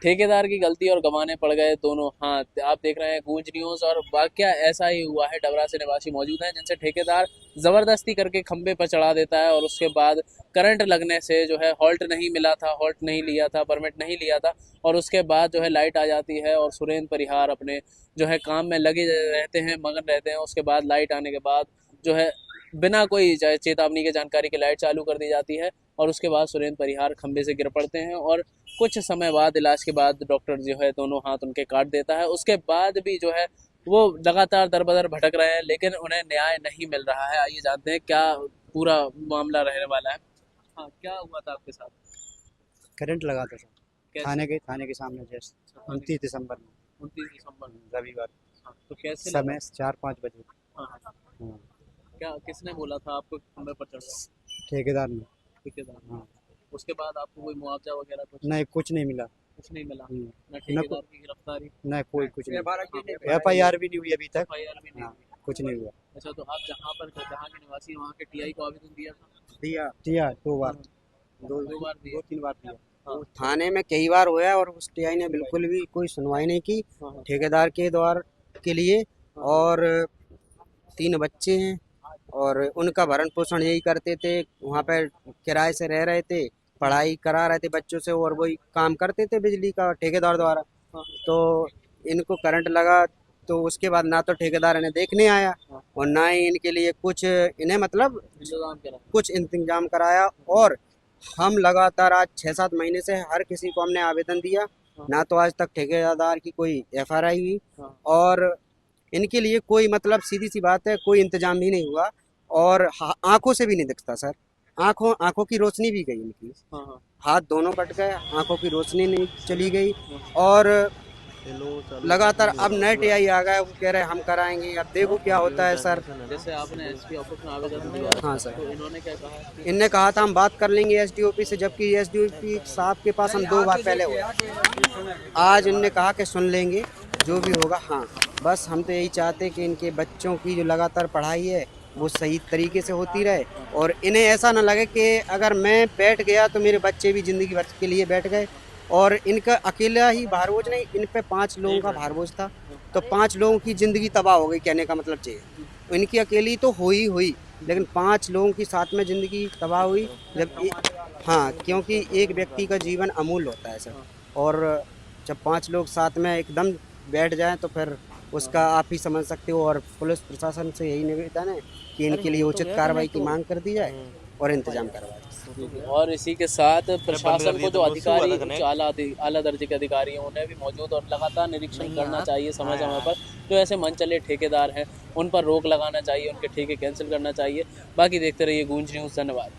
ठेकेदार की गलती और गंवाने पड़ गए दोनों हाथ। आप देख रहे हैं गूंज न्यूज़ और वाकया ऐसा ही हुआ है। डबरा से निवासी मौजूद हैं जिनसे ठेकेदार ज़बरदस्ती करके खंबे पर चढ़ा देता है और उसके बाद करंट लगने से जो है हॉल्ट नहीं मिला था, हॉल्ट नहीं लिया था, परमिट नहीं लिया था और उसके बाद जो है लाइट आ जाती है और सुरेंद्र परिहार अपने जो है काम में लगे रहते हैं, मगन रहते हैं। उसके बाद लाइट आने के बाद जो है बिना कोई चेतावनी के जानकारी के लाइट चालू कर दी जाती है और उसके बाद सुरेंद्र परिहार खंबे से गिर पड़ते हैं और कुछ समय बाद इलाज के बाद डॉक्टर जो है दोनों हाथ उनके काट देता है। उसके बाद भी जो है वो लगातार दर बदर भटक रहे हैं लेकिन उन्हें न्याय नहीं मिल रहा है। आइए जानते हैं क्या पूरा मामला रहने वाला है। हाँ, क्या हुआ था आपके साथ? करंट लगा था सर, कैसे? थाने के सामने जस्ट हाँ, 29 दिसंबर में, 29 दिसंबर। रविवार। हाँ, तो कैसे लगा? समय 4-5 बजे। हाँ, हाँ। हाँ, क्या किसने बोला था आपको खंबे पर चढ़ जाओ? ठेकेदार ने। ठेकेदार ने। हाँ, उसके बाद आपको कोई मुआवजा वगैरह कुछ नहीं कुछ नहीं मिला। कुछ नहीं मिला? हम्म, ना न ठेकेदार की गिरफ्तारी? न कोई कुछ नहीं। हाँ, FIR भी नहीं हुई अभी तक। FIR भी नहीं हाँ, हुई। कुछ नहीं हुआ। अच्छा, तो आप जहाँ के निवासी वहाँ के टीआई को आवेदन दिया था? दिया 2 बार, हाँ, 2 बार दिया। 2-3 बार दिया। हाँ, थाने में कई बार हुआ और उस टीआई ने बिल्कुल भी कोई सुनवाई नहीं की हाँ, हाँ, ठेकेदार के द्वार के लिए। हाँ, और 3 बच्चे हैं और उनका भरण पोषण यही करते थे, वहाँ पर किराए से रह रहे थे, पढ़ाई करा रहे थे बच्चों से और वही काम करते थे बिजली का ठेकेदार द्वारा। हाँ, तो इनको करंट लगा तो उसके बाद ना तो ठेकेदार इन्हें देखने आया हाँ। और ना ही इनके लिए कुछ इन्हें मतलब इंतजाम करा। कुछ इंतजाम कराया। और हम लगातार आज 6-7 महीने से हर किसी को हमने आवेदन दिया, हाँ, ना तो आज तक ठेकेदार की कोई FIR हुई हाँ, और इनके लिए कोई मतलब सीधी सी बात है कोई इंतजाम भी नहीं हुआ। और आंखों से भी नहीं दिखता सर, आंखों की रोशनी भी गई इनकी, हाँ, हाँ, हाथ दोनों कट गए, आंखों की रोशनी नहीं चली गई। हाँ। और लगातार अब नए टीआई आ गए, वो कह रहे हैं हम कराएंगे, अब देखो क्या होता है सर। जैसे आपने एसपी ऑफिस में आवेदन दिया, हाँ सर, तो इन्होंने क्या कहा कि इनने कहा था हम बात कर लेंगे SDOP से, जबकि SDOP साहब के पास हम 2 बार पहले हुए। आज इनने कहा कि सुन लेंगे जो भी होगा। हाँ, बस हम तो यही चाहते कि इनके बच्चों की जो लगातार पढ़ाई है वो सही तरीके से होती रहे और इन्हें ऐसा ना लगे कि अगर मैं बैठ गया तो मेरे बच्चे भी ज़िंदगी भर के लिए बैठ गए। और इनका अकेला ही भार बोझ नहीं, इन पे 5 लोगों का भार बोझ था, तो 5 लोगों की ज़िंदगी तबाह हो गई, कहने का मतलब चाहिए। इनकी अकेली तो हुई लेकिन 5 लोगों की साथ में ज़िंदगी तबाह हुई। हाँ, क्योंकि एक व्यक्ति का जीवन अमूल्य होता है सर। और जब 5 लोग साथ में एकदम बैठ जाएं तो फिर उसका आप ही समझ सकते हो। और पुलिस प्रशासन से यही निवेदन है कि इनके लिए उचित कार्रवाई की मांग कर दी जाए और इंतजाम करवाया जाए। और इसी के साथ प्रशासन को जो अधिकारी उच्च आला दर्जे के अधिकारी हैं उन्हें भी मौजूद और लगातार निरीक्षण करना चाहिए समय समय पर। जो ऐसे मन चले ठेकेदार हैं उन पर रोक लगाना चाहिए, उनके ठेके कैंसिल करना चाहिए। बाकी देखते रहिए गूंज न्यूज़। धन्यवाद।